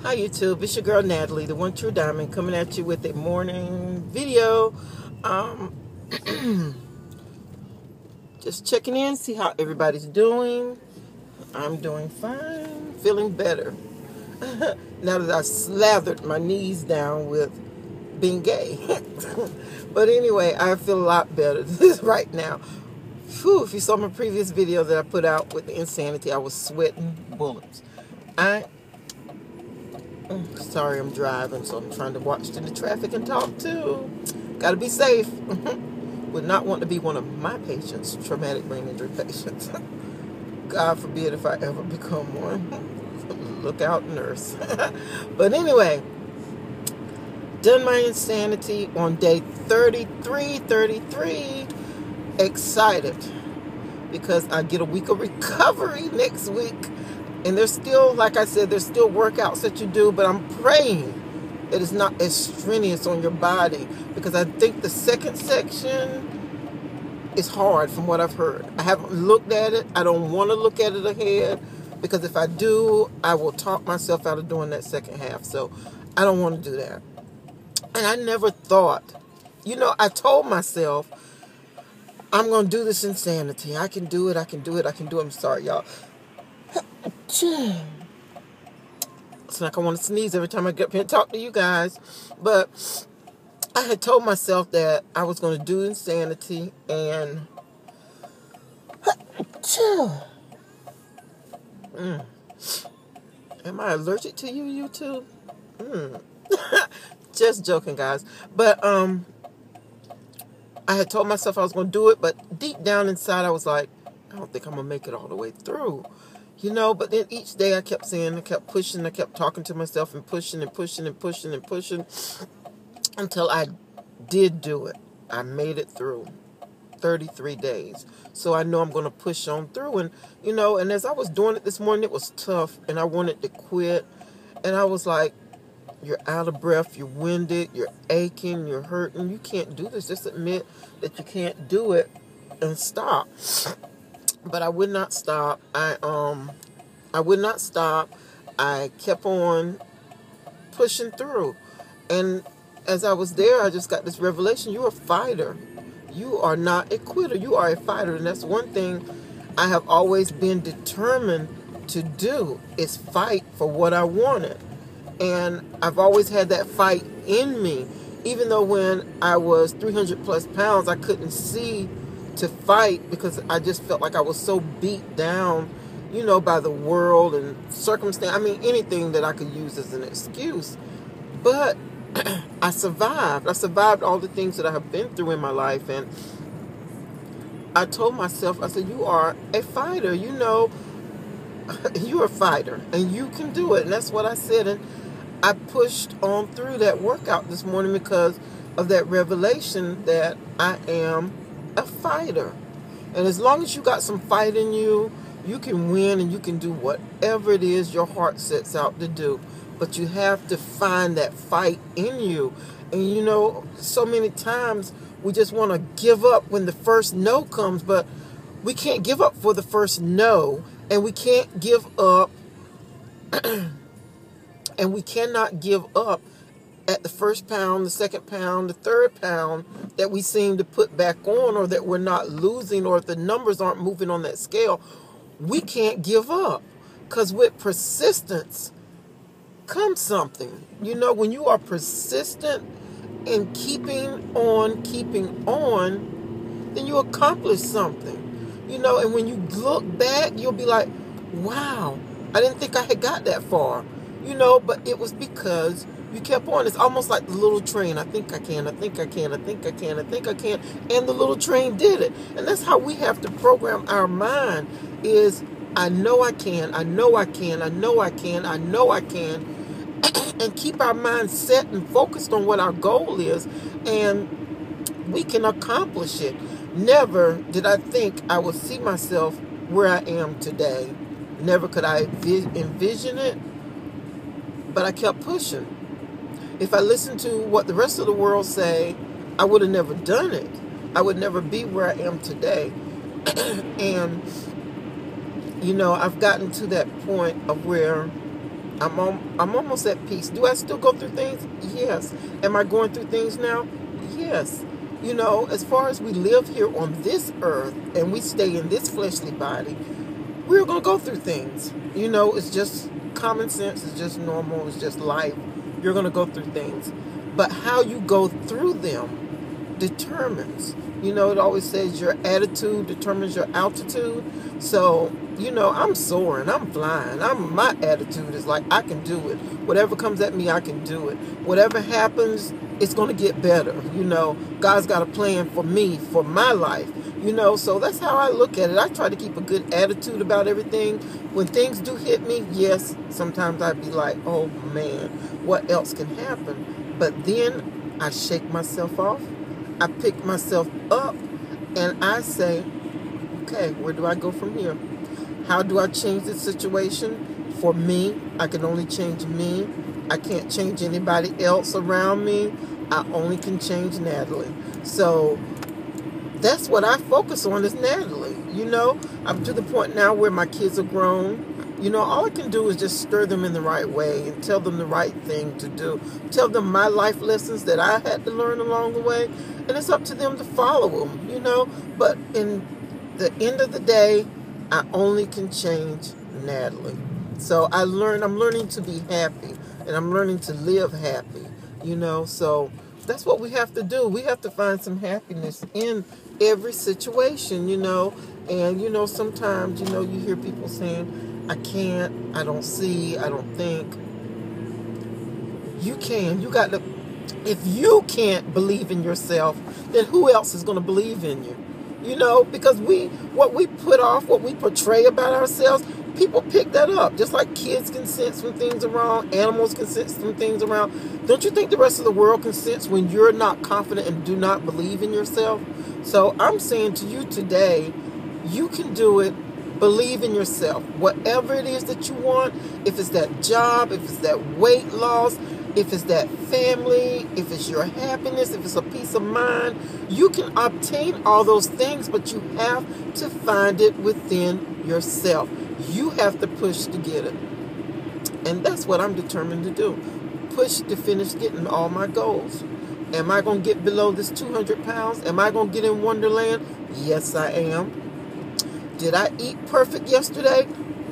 Hi YouTube, it's your girl Natalie, the one true diamond, coming at you with a morning video. Just checking in, see how everybody's doing. I'm doing fine, feeling better. Now that I slathered my knees down with being gay. But anyway, I feel a lot better right now. Whew, if you saw my previous video that I put out with the insanity, I was sweating bullets. Sorry, I'm driving, so I'm trying to watch through the traffic and talk too. Gotta be safe. Would not want to be one of my patients, traumatic brain injury patients. God forbid if I ever become one. Look out, nurse. But anyway, done my insanity on day 33. Excited because I get a week of recovery next week. And there's still, like I said, there's still workouts that you do, but I'm praying that it's not as strenuous on your body, because I think the second section is hard from what I've heard. I haven't looked at it. I don't want to look at it ahead, because if I do, I will talk myself out of doing that second half. So I don't want to do that. And I never thought, I told myself, I'm going to do this insanity. I can do it. I'm sorry, y'all. It's like I want to sneeze every time I get up here and talk to you guys. But I had told myself that I was going to do insanity, and am I allergic to you, YouTube? Just joking, guys. But I had told myself I was going to do it, but deep down inside I was like, I don't think I'm going to make it all the way through. But then each day I kept saying, I kept pushing, I kept talking to myself and pushing until I did do it. I made it through 33 days. So I know I'm going to push on through. And, and as I was doing it this morning, it was tough and I wanted to quit. And I was like, you're out of breath, you're winded, you're aching, you're hurting. You can't do this. Just admit that you can't do it and stop. But I would not stop. I would not stop. I kept on pushing through. And as I was there, I just got this revelation. You're a fighter. You are not a quitter. You are a fighter. And that's one thing I have always been determined to do, is fight for what I wanted. And I've always had that fight in me. Even though when I was 300 plus pounds, I couldn't see to fight because I just felt like I was so beat down, by the world and circumstance. I mean, anything that I could use as an excuse. But I survived. I survived all the things that I have been through in my life. And I told myself, I said, you are a fighter. You're a fighter and you can do it. And that's what I said. And I pushed on through that workout this morning because of that revelation that I am a fighter. And as long as you got some fight in you, you can win and you can do whatever it is your heart sets out to do. But you have to find that fight in you. And so many times we just want to give up when the first no comes, but we can't give up for the first no, and we can't give up and we cannot give up at the first pound, the second pound, the third pound that we seem to put back on, or that we're not losing, or if the numbers aren't moving on that scale. We can't give up, because with persistence comes something. When you are persistent in keeping on, then you accomplish something. And when you look back, you'll be like, wow, I didn't think I had got that far. But it was because you kept on. It's almost like the little train. I think I can. And the little train did it. And that's how we have to program our mind, is I know I can. And keep our mind set and focused on what our goal is. And we can accomplish it. Never did I think I would see myself where I am today. Never could I envision it. But I kept pushing. If I listened to what the rest of the world say, I would have never done it. I would never be where I am today. And, I've gotten to that point of where I'm almost at peace. Do I still go through things? Yes. Am I going through things now? Yes. You know, as far as we live here on this earth and we stay in this fleshly body, we're going to go through things. You know, it's just common sense. It's just normal. It's just life. You're going to go through things. But how you go through them determines. You know, it always says your attitude determines your altitude. So, you know, I'm soaring. I'm flying. My attitude is like, I can do it. Whatever comes at me, I can do it. Whatever happens, it's going to get better. You know, God's got a plan for me, for my life. You know, so that's how I look at it. I try to keep a good attitude about everything. When things do hit me, yes, sometimes I'd be like, oh man, what else can happen? But then I shake myself off. I pick myself up and I say, okay, where do I go from here? How do I change the situation? For me, I can only change me. I can't change anybody else around me. I only can change Natalie. So that's what I focus on is Natalie. You know, I'm to the point now where my kids are grown. You know, all I can do is just stir them in the right way and tell them the right thing to do. Tell them my life lessons that I had to learn along the way. And it's up to them to follow them, you know. But in the end of the day, I only can change Natalie. So I'm learning to be happy. And I'm learning to live happy, you know. So that's what we have to do. We have to find some happiness in every situation, you know. And, you know, sometimes, you know, you hear people saying, I can't, I don't see, I don't think. You can. You got to. If you can't believe in yourself, then who else is going to believe in you? You know, because what we put off, what we portray about ourselves, people pick that up. Just like kids can sense when things are wrong, animals can sense when things are wrong. Don't you think the rest of the world can sense when you're not confident and do not believe in yourself? So I'm saying to you today, you can do it. Believe in yourself. Whatever it is that you want, if it's that job, if it's that weight loss, if it's that family, if it's your happiness, if it's a peace of mind, you can obtain all those things, but you have to find it within yourself. You have to push to get it. And that's what I'm determined to do. Push to finish getting all my goals. Am I going to get below this 200 pounds? Am I going to get in Wonderland? Yes, I am. Did I eat perfect yesterday?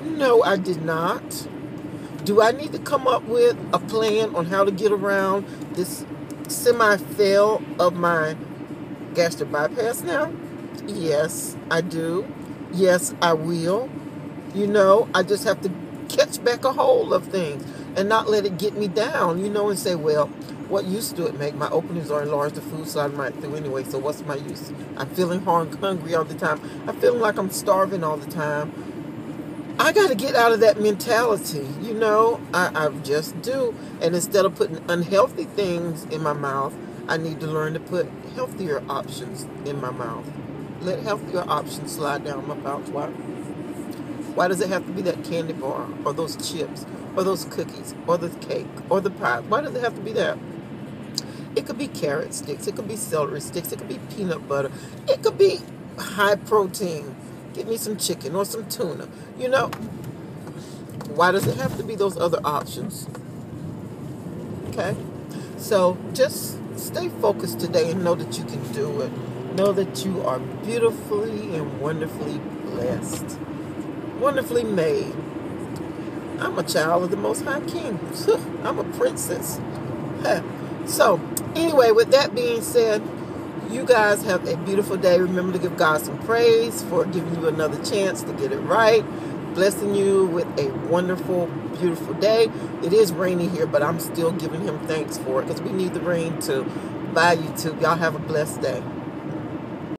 No, I did not. Do I need to come up with a plan on how to get around this semi-fail of my gastric bypass now? Yes, I do. Yes, I will. You know, I just have to catch back a hold of things and not let it get me down, you know, and say, well, what use do it make? My openings are enlarged the food, so I might do anyway, so what's my use? I'm feeling hungry all the time. I'm feeling like I'm starving all the time. I got to get out of that mentality, you know. I just do. And instead of putting unhealthy things in my mouth, I need to learn to put healthier options in my mouth. Let healthier options slide down my pouch. Why? Why does it have to be that candy bar or those chips or those cookies or the cake or the pie? Why does it have to be that? It could be carrot sticks. It could be celery sticks. It could be peanut butter. It could be high protein. Get me some chicken or some tuna. You know, why does it have to be those other options? Okay? So just stay focused today and know that you can do it. Know that you are beautifully and wonderfully blessed. Wonderfully made. I'm a child of the Most High King. I'm a princess. So, anyway, with that being said, you guys have a beautiful day. Remember to give God some praise for giving you another chance to get it right. Blessing you with a wonderful, beautiful day. It is rainy here, but I'm still giving him thanks for it because we need the rain to buy YouTube. Y'all have a blessed day.